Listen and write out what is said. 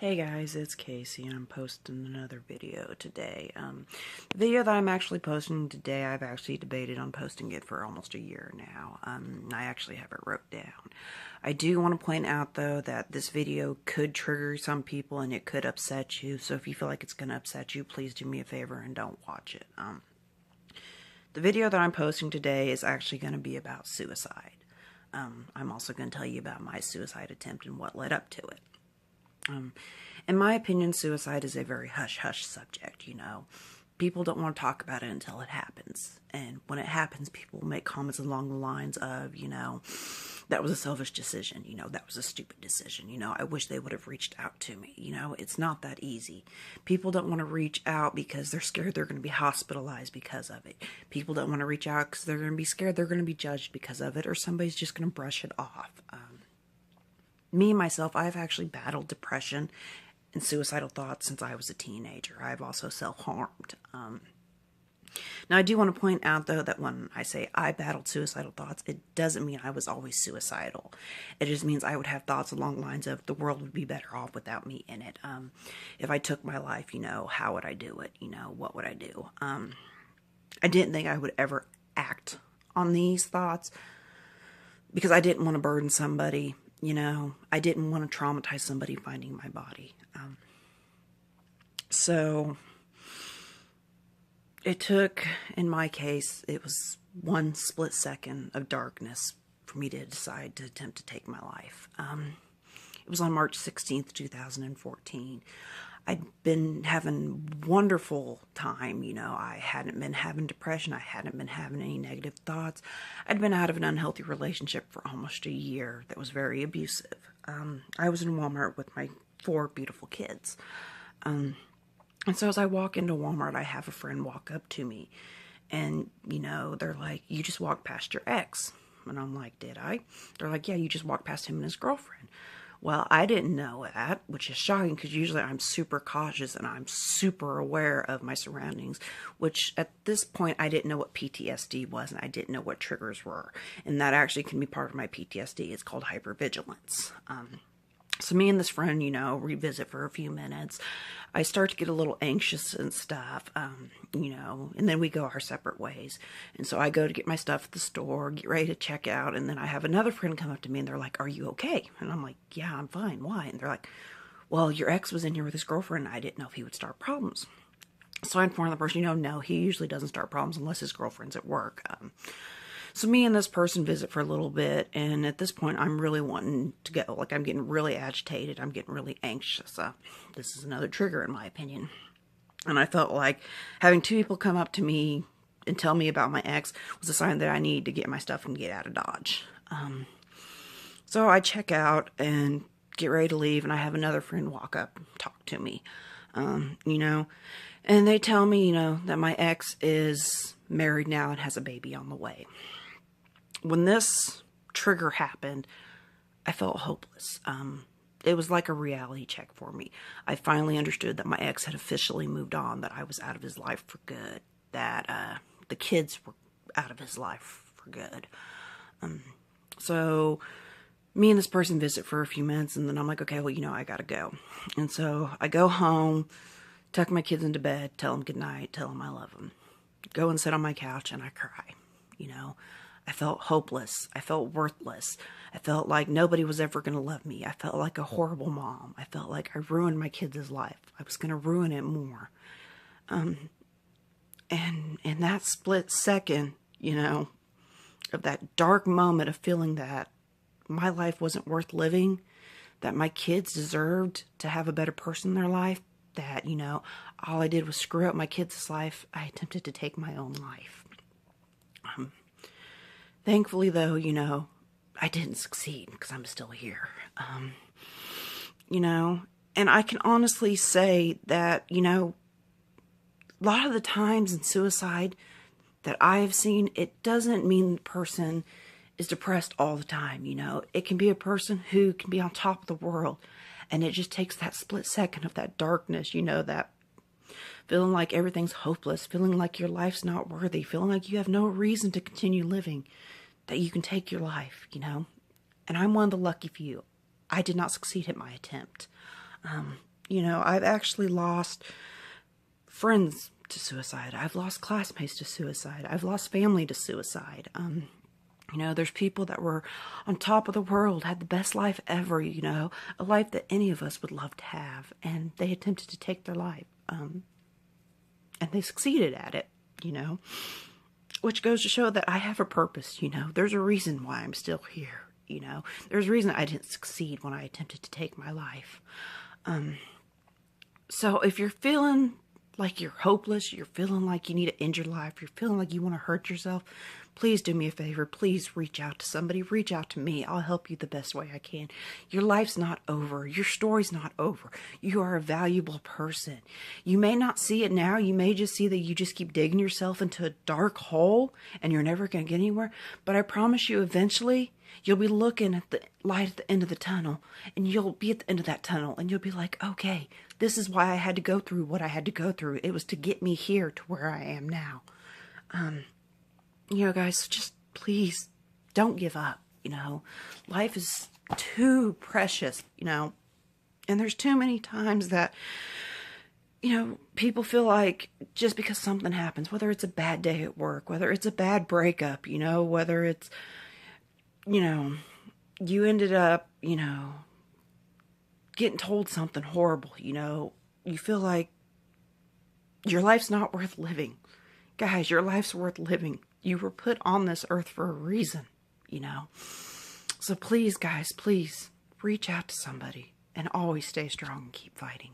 Hey guys, it's Casey and I'm posting another video today. The video that I'm actually posting today, I've actually debated on posting it for almost a year now. I actually have it wrote down. I do want to point out though that this video could trigger some people and it could upset you, so if you feel like it's going to upset you, please do me a favor and don't watch it. The video that I'm posting today is actually going to be about suicide. I'm also going to tell you about my suicide attempt and what led up to it. In my opinion, suicide is a very hush-hush subject, People don't want to talk about it until it happens. And when it happens, people make comments along the lines of, that was a selfish decision, that was a stupid decision, I wish they would have reached out to me, it's not that easy. People don't want to reach out because they're scared they're going to be hospitalized because of it. People don't want to reach out because they're going to be scared they're going to be judged because of it, or somebody's just going to brush it off. Me, myself, I've actually battled depression and suicidal thoughts since I was a teenager. I've also self-harmed. Now, I do want to point out, though, that when I say I battled suicidal thoughts, it doesn't mean I was always suicidal. It just means I would have thoughts along the lines of the world would be better off without me in it. If I took my life, how would I do it? What would I do? I didn't think I would ever act on these thoughts because I didn't want to burden somebody. I didn't want to traumatize somebody finding my body. So it took, in my case, it was one split second of darkness for me to decide to attempt to take my life. It was on March 16th, 2014. I'd been having wonderful time, I hadn't been having depression, I hadn't been having any negative thoughts. I'd been out of an unhealthy relationship for almost a year that was very abusive. I was in Walmart with my 4 beautiful kids. And so as I walk into Walmart, I have a friend walk up to me and, they're like, "You just walked past your ex." And I'm like, "Did I?" They're like, "Yeah, you just walked past him and his girlfriend." Well, I didn't know that, which is shocking because usually I'm super cautious and I'm super aware of my surroundings, which at this point I didn't know what PTSD was and I didn't know what triggers were. And that actually can be part of my PTSD. It's called hypervigilance. So me and this friend, revisit for a few minutes. I start to get a little anxious and stuff, and then we go our separate ways. And so I go to get my stuff at the store, get ready to check out, and then I have another friend come up to me and they're like, "Are you okay?" And I'm like, "Yeah, I'm fine. Why?" And they're like, "Well, your ex was in here with his girlfriend and I didn't know if he would start problems." So I inform the person, no, he usually doesn't start problems unless his girlfriend's at work. So me and this person visit for a little bit, and at this point, I'm really wanting to go. Like, I'm getting really agitated. I'm getting really anxious. This is another trigger, in my opinion. And I felt like having 2 people come up to me and tell me about my ex was a sign that I need to get my stuff and get out of Dodge. So I check out and get ready to leave, and I have another friend walk up and talk to me, and they tell me, that my ex is married now and has a baby on the way. When this trigger happened, I felt hopeless. It was like a reality check for me. I finally understood that my ex had officially moved on, that I was out of his life for good, that the kids were out of his life for good. So me and this person visit for a few minutes, and then I'm like, okay, well, I gotta go. And so I go home, tuck my kids into bed, tell them goodnight, tell them I love them. Go and sit on my couch, and I cry, I felt hopeless. I felt worthless. I felt like nobody was ever going to love me. I felt like a horrible mom. I felt like I ruined my kids' life. I was going to ruin it more. And in that split second, of that dark moment of feeling that my life wasn't worth living, that my kids deserved to have a better person in their life, that, all I did was screw up my kids' life, I attempted to take my own life. Thankfully, though, I didn't succeed because I'm still here. And I can honestly say that, a lot of the times in suicide that I have seen, it doesn't mean the person is depressed all the time, It can be a person who can be on top of the world, and it just takes that split second of that darkness, that feeling like everything's hopeless, feeling like your life's not worthy, feeling like you have no reason to continue living, that you can take your life, And I'm one of the lucky few. I did not succeed at my attempt. You know, I've actually lost friends to suicide. I've lost classmates to suicide. I've lost family to suicide. You know, there's people that were on top of the world, had the best life ever, you know, a life that any of us would love to have, and they attempted to take their life. And they succeeded at it, you know, which goes to show that I have a purpose, you know. There's a reason why I'm still here, you know. There's a reason I didn't succeed when I attempted to take my life. So if you're feeling like you're hopeless, you're feeling like you need to end your life, you're feeling like you want to hurt yourself, please do me a favor. Please reach out to somebody. Reach out to me. I'll help you the best way I can. Your life's not over. Your story's not over. You are a valuable person. You may not see it now. You may just see that you just keep digging yourself into a dark hole and you're never going to get anywhere. But I promise you, eventually, you'll be looking at the light at the end of the tunnel, and you'll be at the end of that tunnel, and you'll be like, okay, this is why I had to go through what I had to go through. It was to get me here to where I am now. You know, guys, just please don't give up. You know, life is too precious, you know, and there's too many times that, you know, people feel like just because something happens, whether it's a bad day at work, whether it's a bad breakup, you know, whether it's, you know, you ended up, you know, getting told something horrible, you know, you feel like your life's not worth living. Guys, your life's worth living. You were put on this earth for a reason, you know. So please, guys, please reach out to somebody and always stay strong and keep fighting.